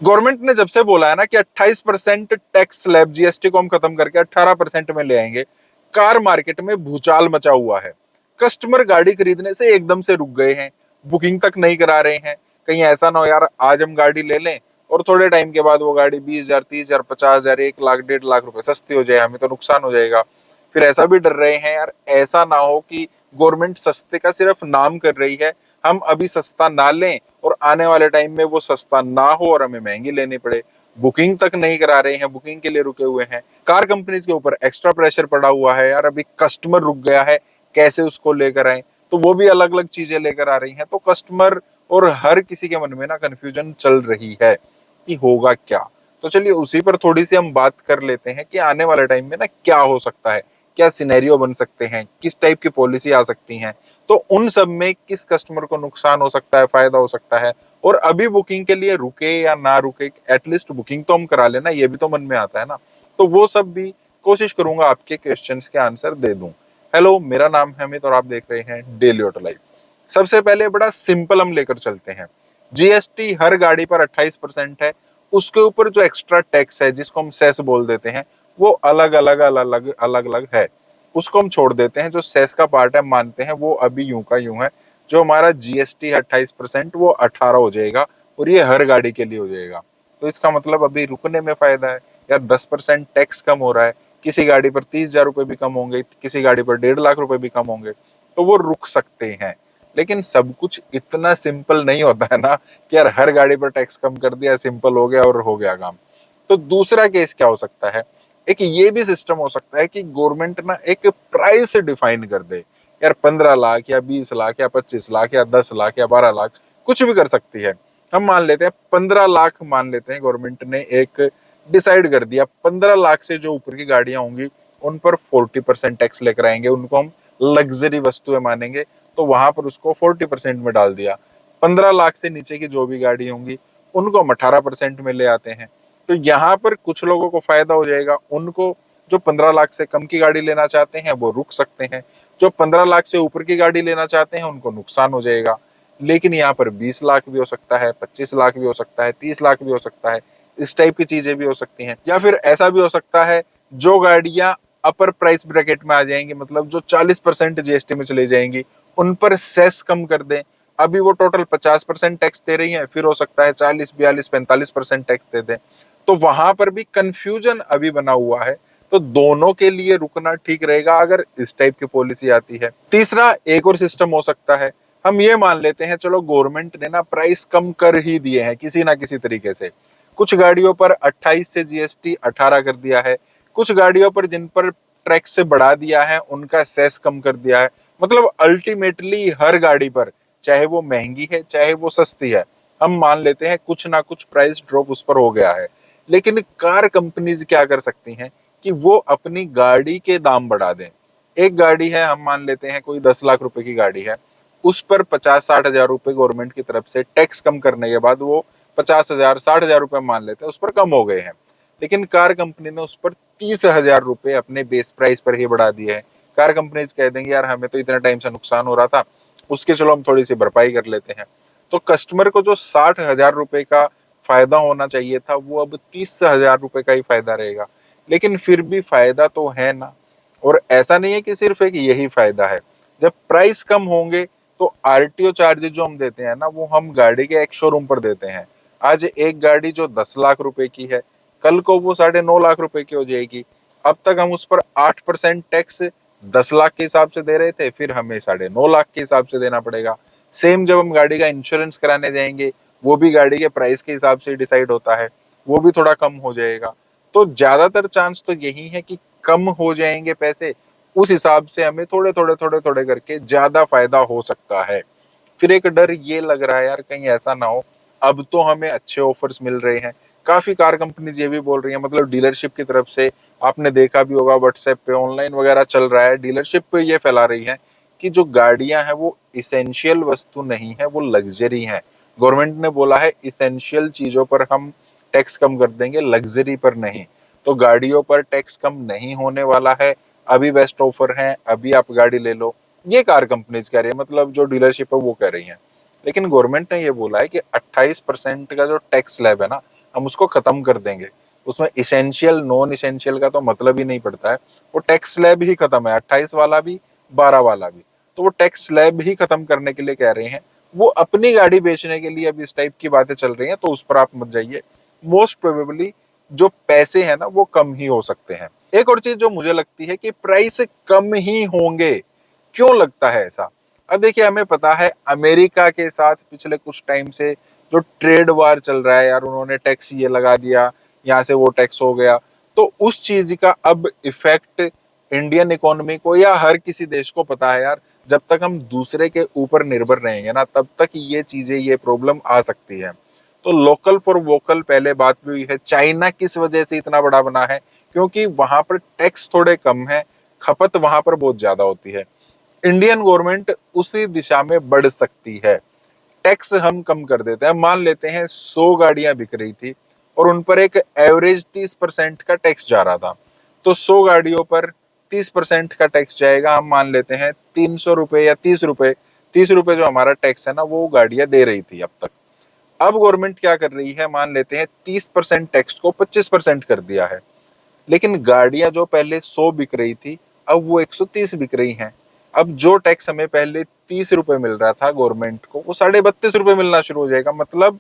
Government ने जब से बोला है ना कि 28% टैक्स स्लैब जीएसटी को हम खत्म करके 18% में ले आएंगे, कार मार्केट में भूचाल मचा हुआ है। कस्टमर गाड़ी खरीदने से एकदम से रुक गए हैं, बुकिंग तक नहीं करा रहे हैं। कहीं ऐसा ना हो यार आज हम गाड़ी ले लें और थोड़े टाइम के बाद वो गाड़ी 20,000, 30,000, 50,000, 1 लाख, 1.5 लाख रुपए सस्ती हो जाए, हमें तो नुकसान हो जाएगा। फिर ऐसा भी डर रहे हैं यार ऐसा ना हो कि गवर्नमेंट सस्ते का सिर्फ नाम कर रही है, हम अभी सस्ता ना लें और आने वाले टाइम में वो सस्ता ना हो और हमें महंगी लेनी पड़े। बुकिंग तक नहीं करा रहे हैं, बुकिंग के लिए रुके हुए हैं। कार कंपनीज के ऊपर एक्स्ट्रा प्रेशर पड़ा हुआ है यार, अभी कस्टमर रुक गया है, कैसे उसको लेकर आए, तो वो भी अलग अलग चीजें लेकर आ रही हैं। तो कस्टमर और हर किसी के मन में ना कंफ्यूजन चल रही है कि होगा क्या। तो चलिए उसी पर थोड़ी सी हम बात कर लेते हैं कि आने वाले टाइम में ना क्या हो सकता है, क्या सिनेरियो बन सकते हैं, किस टाइप की पॉलिसी आ सकती हैं। तो उन सब में किस कस्टमर को नुकसान हो सकता है, फायदा हो सकता है, और अभी बुकिंग के लिए रुके या ना रुके, एटलीस्ट बुकिंग तो हम करा लेना, ये भी तो मन में आता है ना। तो वो सब भी कोशिश करूंगा आपके क्वेश्चंस के आंसर दे दूं। हेलो, मेरा नाम है अमित और आप देख रहे हैं डेली ऑटो लाइफ। सबसे पहले बड़ा सिंपल हम लेकर चलते हैं। जीएसटी हर गाड़ी पर 28% है। उसके ऊपर जो एक्स्ट्रा टैक्स है जिसको हम सेस बोल देते हैं, वो अलग अलग अलग अलग अलग है, उसको हम छोड़ देते हैं। जो सेस का पार्ट है मानते हैं वो अभी यूं का यूं है। जो हमारा जीएसटी है 28%, वो 18 हो जाएगा और ये हर गाड़ी के लिए हो जाएगा। तो इसका मतलब अभी रुकने में फायदा है यार, 10% टैक्स कम हो रहा है। किसी गाड़ी पर 30,000 रुपए भी कम होंगे, किसी गाड़ी पर 1.5 लाख रुपए भी कम होंगे, तो वो रुक सकते हैं। लेकिन सब कुछ इतना सिंपल नहीं होता है ना कि यार हर गाड़ी पर टैक्स कम कर दिया, सिंपल हो गया और हो गया काम। तो दूसरा केस क्या हो सकता है, एक ये भी सिस्टम हो सकता है कि गवर्नमेंट ना एक प्राइस डिफाइन कर दे। यार 15 लाख या 20 लाख या 25 लाख या 10 लाख या 12 लाख, कुछ भी कर सकती है। हम मान लेते हैं 15 लाख, मान लेते हैं गवर्नमेंट ने एक डिसाइड कर दिया 15 लाख से जो ऊपर की गाड़ियां होंगी उन पर 40% टैक्स लेकर आएंगे, उनको हम लग्जरी वस्तुएं मानेंगे, तो वहां पर उसको 40% में डाल दिया। 15 लाख से नीचे की जो भी गाड़ी होंगी उनको हम 18% में ले आते हैं। तो यहाँ पर कुछ लोगों को फायदा हो जाएगा, उनको जो 15 लाख से कम की गाड़ी लेना चाहते हैं वो रुक सकते हैं, जो 15 लाख से ऊपर की गाड़ी लेना चाहते हैं उनको नुकसान हो जाएगा। लेकिन यहाँ पर 20 लाख भी हो सकता है, 25 लाख भी हो सकता है, 30 लाख भी हो सकता है, इस टाइप की चीजें भी हो सकती हैं। या फिर ऐसा भी हो सकता है जो गाड़ियां अपर प्राइस ब्रैकेट में आ जाएंगी, मतलब जो 40% जीएसटी में चली जाएंगी, उन पर सेस कम कर दें। अभी वो टोटल 50% टैक्स दे रही है, फिर हो सकता है 40, 42, 45% टैक्स दे दें। तो वहां पर भी कंफ्यूजन अभी बना हुआ है। तो दोनों के लिए रुकना ठीक रहेगा अगर इस टाइप की पॉलिसी आती है। तीसरा एक और सिस्टम हो सकता है, हम ये मान लेते हैं चलो गवर्नमेंट ने ना प्राइस कम कर ही दिए हैं किसी ना किसी तरीके से। कुछ गाड़ियों पर 28 से जीएसटी 18 कर दिया है, कुछ गाड़ियों पर जिन पर टैक्स से बढ़ा दिया है उनका सेस कम कर दिया है। मतलब अल्टीमेटली हर गाड़ी पर, चाहे वो महंगी है चाहे वो सस्ती है, हम मान लेते हैं कुछ ना कुछ प्राइस ड्रॉप उस पर हो गया है। लेकिन कार कंपनीज क्या कर सकती हैं कि वो अपनी गाड़ी के दाम बढ़ा दें। एक गाड़ी है, हम मान लेते हैं कोई 10 लाख रुपए की गाड़ी है, उस पर 50-60 हजार रुपए गवर्नमेंट की तरफ से टैक्स कम करने के बाद वो 50,000, 60 हजार रुपए मान लेते हैं उस पर कम हो गए हैं। लेकिन कार कंपनी ने उस पर 30 हजार रुपए अपने बेस प्राइस पर ही बढ़ा दिए हैं। कार कंपनीज कह देंगे यार हमें तो इतना टाइम से नुकसान हो रहा था, उसके चलो हम थोड़ी सी भरपाई कर लेते हैं। तो कस्टमर को जो 60 हजार रुपए का फायदा होना चाहिए था वो अब 30 हजार रुपए का ही फायदा रहेगा। लेकिन फिर भी फायदा तो है ना। और ऐसा नहीं है कि सिर्फ एक यही फायदा है। जब प्राइस कम होंगे तो आरटीओ चार्जेस जो हम देते हैं ना वो हम गाड़ी के एक शोरूम पर देते हैं। आज एक गाड़ी जो 10 लाख रुपए की है, कल को वो 9.5 लाख रुपए की हो जाएगी। अब तक हम उस पर 8% टैक्स 10 लाख के हिसाब से दे रहे थे, फिर हमें 9.5 लाख के हिसाब से देना पड़ेगा। सेम जब हम गाड़ी का इंश्योरेंस कराने जाएंगे, वो भी गाड़ी के प्राइस के हिसाब से डिसाइड होता है, वो भी थोड़ा कम हो जाएगा। तो ज्यादातर चांस तो यही है कि कम हो जाएंगे पैसे, उस हिसाब से हमें थोड़े थोड़े थोड़े थोड़े करके ज्यादा फायदा हो सकता है। फिर एक डर ये लग रहा है यार कहीं ऐसा ना हो, अब तो हमें अच्छे ऑफर्स मिल रहे हैं, काफी कार कंपनीज ये भी बोल रही हैं, मतलब डीलरशिप की तरफ से आपने देखा भी होगा व्हाट्सएप पे ऑनलाइन वगैरह चल रहा है, डीलरशिप पे ये फैला रही है कि जो गाड़ियां हैं वो इसेंशियल वस्तु नहीं है, वो लग्जरी हैं। गवर्नमेंट ने बोला है इसेंशियल चीजों पर हम टैक्स कम कर देंगे, लग्जरी पर नहीं। तो गाड़ियों पर टैक्स कम नहीं होने वाला है, अभी बेस्ट ऑफर है, अभी आप गाड़ी ले लो, ये कार कंपनीज कह रही है, मतलब जो डीलरशिप है वो कह रही है। लेकिन गवर्नमेंट ने ये बोला है कि 28% का जो टैक्स स्लैब है ना, हम उसको खत्म कर देंगे। उसमें इसेंशियल नॉन इसेंशियल का तो मतलब ही नहीं पड़ता है। वो टैक्स स्लैब ही खत्म है, 28 वाला भी 12 वाला भी। तो वो टैक्स स्लैब ही खत्म करने के लिए कह रहे हैं। वो अपनी गाड़ी बेचने के लिए अब इस टाइप की बातें चल रही हैं, तो उस पर आप मत जाइए। मोस्ट प्रोबेबली जो पैसे हैं ना वो कम ही हो सकते हैं। एक और चीज जो मुझे लगती है कि प्राइस कम ही होंगे। क्यों लगता है ऐसा? अब देखिए, हमें पता है अमेरिका के साथ पिछले कुछ टाइम से जो ट्रेड वार चल रहा है यार, उन्होंने टैक्स ये लगा दिया, यहाँ से वो टैक्स हो गया। तो उस चीज का अब इफेक्ट इंडियन इकोनॉमी को या हर किसी देश को पता है यार, जब तक हम दूसरे के ऊपर निर्भर रहेंगे ना, तब तक ये चीजें, ये प्रॉब्लम आ सकती है। तो लोकल फॉर वोकल पहले बात भी हुई है। चाइना किस वजह से इतना बड़ा बना है? क्योंकि वहां पर टैक्स थोड़े कम है, खपत वहां पर बहुत ज्यादा होती है। इंडियन गवर्नमेंट उसी दिशा में बढ़ सकती है। टैक्स हम कम कर देते हैं। मान लेते हैं 100 गाड़ियां बिक रही थी और उन पर एक एवरेज 30% का टैक्स जा रहा था। तो 100 गाड़ियों पर 30% का टैक्स जाएगा। हम मान लेते हैं 300 रुपए या 30 रुपए। 30 रुपए जो हमारा टैक्स है ना, वो गाड़ियां दे रही थी अब तक। अब गवर्नमेंट क्या कर रही है, मान लेते हैं 30% टैक्स को 25% कर दिया है। लेकिन गाड़ियां जो पहले 100 बिक रही थी, अब वो 130 बिक रही हैं। अब जो टैक्स हमें पहले 30 रुपए मिल रहा था गवर्नमेंट को, वो 32.5 रुपए मिलना शुरू हो जाएगा। मतलब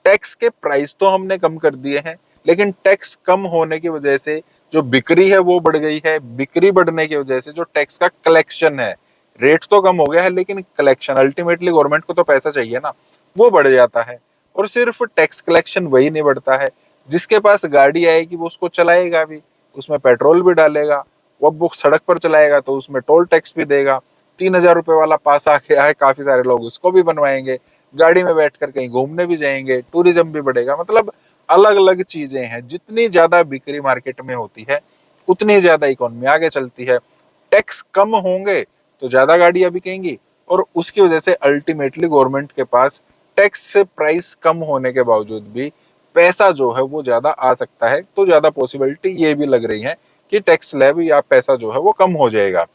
टैक्स के प्राइस तो हमने कम कर दिए हैं, लेकिन टैक्स कम होने की वजह से जो बिक्री है वो बढ़ गई है। बिक्री बढ़ने की वजह से जो टैक्स का कलेक्शन है, रेट तो कम हो गया है, लेकिन कलेक्शन, अल्टीमेटली गवर्नमेंट को तो पैसा चाहिए ना, वो बढ़ जाता है। और सिर्फ टैक्स कलेक्शन वही नहीं बढ़ता है, जिसके पास गाड़ी आएगी वो उसको चलाएगा भी, उसमें पेट्रोल भी डालेगा। वो बुक सड़क पर चलाएगा तो उसमें टोल टैक्स भी देगा। 3,000 रुपए वाला पास आ गया है, काफी सारे लोग उसको भी बनवाएंगे। गाड़ी में बैठकर कहीं घूमने भी जाएंगे, टूरिज्म भी बढ़ेगा। मतलब अलग अलग चीजें हैं। जितनी ज्यादा बिक्री मार्केट में होती है, उतनी ज्यादा इकोनॉमी आगे चलती है। टैक्स कम होंगे तो ज्यादा गाड़ियां बिकेंगी, और उसकी वजह से अल्टीमेटली गवर्नमेंट के पास टैक्स से प्राइस कम होने के बावजूद भी पैसा जो है वो ज्यादा आ सकता है। तो ज्यादा पॉसिबिलिटी ये भी लग रही है कि टैक्स स्लैब या पैसा जो है वो कम हो जाएगा।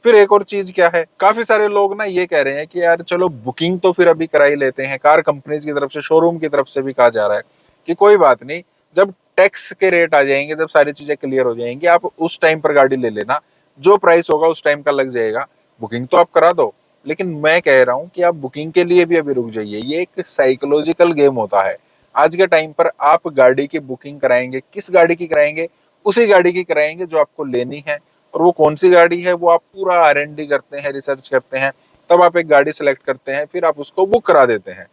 फिर एक और चीज क्या है, काफी सारे लोग ना ये कह रहे हैं कि यार चलो बुकिंग तो फिर अभी करा ही लेते हैं। कार कंपनीज की तरफ से, शोरूम की तरफ से भी कहा जा रहा है कि कोई बात नहीं, जब टैक्स के रेट आ जाएंगे, जब सारी चीजें क्लियर हो जाएंगी, आप उस टाइम पर गाड़ी ले लेना। जो प्राइस होगा उस टाइम का लग जाएगा, बुकिंग तो आप करा दो। लेकिन मैं कह रहा हूं कि आप बुकिंग के लिए भी अभी रुक जाइए। ये एक साइकोलॉजिकल गेम होता है। आज के टाइम पर आप गाड़ी की बुकिंग कराएंगे, किस गाड़ी की कराएंगे? उसी गाड़ी की कराएंगे जो आपको लेनी है। और वो कौन सी गाड़ी है, वो आप पूरा R&D करते हैं, रिसर्च करते हैं, तब आप एक गाड़ी सेलेक्ट करते हैं, फिर आप उसको बुक करा देते हैं।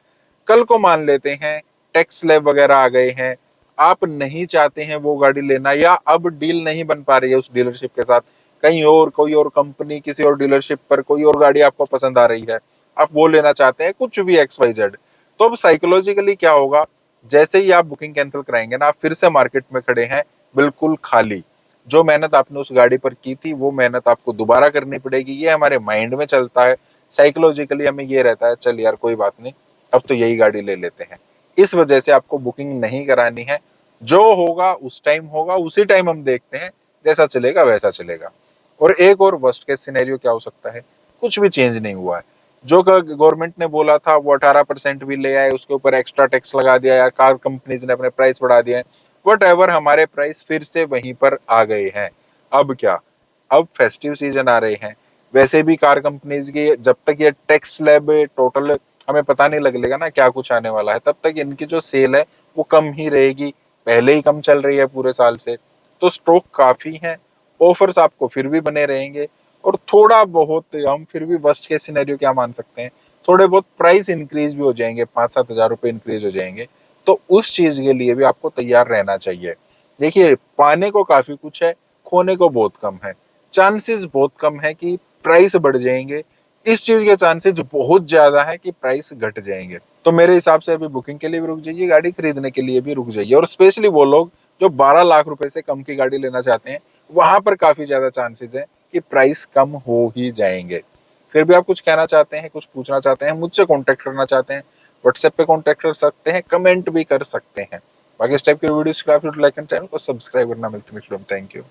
कल को मान लेते हैं टैक्स स्लैब वगैरह आ गए हैं, आप नहीं चाहते हैं वो गाड़ी लेना, या अब डील नहीं बन पा रही है उस डीलरशिप के साथ, कहीं और कोई और कंपनी, किसी और डीलरशिप पर कोई और गाड़ी आपको पसंद आ रही है, आप वो लेना चाहते हैं, कुछ भी XYZ। तो अब साइकोलॉजिकली क्या होगा, जैसे ही आप बुकिंग कैंसिल कराएंगे ना, आप फिर से मार्केट में खड़े हैं बिल्कुल खाली। जो मेहनत आपने उस गाड़ी पर की थी, वो मेहनत आपको दोबारा करनी पड़ेगी। ये हमारे माइंड में चलता है, साइकोलॉजिकली हमें ये रहता है, चल यार कोई बात नहीं, अब तो यही गाड़ी ले लेते हैं। इस वजह से आपको बुकिंग नहीं करानी है। जो होगा उस टाइम होगा, उसी टाइम हम देखते हैं, जैसा चलेगा वैसा चलेगा। और एक और वर्स्ट केस सिनेरियो क्या हो सकता है, कुछ भी चेंज नहीं हुआ है। जो गवर्नमेंट ने बोला था वो 18% भी ले आए, उसके ऊपर एक्स्ट्रा टैक्स लगा दिया, या कार कंपनीज ने अपने प्राइस बढ़ा दिए, वट एवर, हमारे प्राइस फिर से वहीं पर आ गए हैं। अब क्या, अब फेस्टिव सीजन आ रहे हैं। वैसे भी कार कंपनीज की, जब तक ये टैक्स स्लैब टोटल हमें पता नहीं लग लेगा ना क्या कुछ आने वाला है, तब तक इनकी जो सेल है वो कम ही रहेगी। पहले ही कम चल रही है पूरे साल से। तो स्टॉक काफी है, ऑफर्स आपको फिर भी बने रहेंगे। और थोड़ा बहुत हम फिर भी वर्स्ट केस सिनेरियो क्या मान सकते हैं, थोड़े बहुत प्राइस इंक्रीज भी हो जाएंगे, 5-7 हज़ार रुपए इंक्रीज हो जाएंगे। तो उस चीज के लिए भी आपको तैयार रहना चाहिए। देखिए, पाने को काफी कुछ है, खोने को बहुत कम है। चांसेस बहुत कम है कि प्राइस बढ़ जाएंगे, इस चीज के चांसेस बहुत ज्यादा है कि प्राइस घट जाएंगे। तो मेरे हिसाब से अभी बुकिंग के लिए भी रुक जाइए, गाड़ी खरीदने के लिए भी रुक जाइए। और स्पेशली वो लोग जो 12 लाख रुपए से कम की गाड़ी लेना चाहते हैं, वहां पर काफी ज्यादा चांसेस है कि प्राइस कम हो ही जाएंगे। फिर भी आप कुछ कहना चाहते हैं, कुछ पूछना चाहते हैं, मुझसे कॉन्टेक्ट करना चाहते हैं, व्हाट्सएप पे कॉन्टेक्ट कर सकते हैं, कमेंट भी कर सकते हैं। बाकी इस टाइप के वीडियोस के लिए आप लाइक एंड चैनल को सब्सक्राइब करना। मिलते हैं, थैंक यू।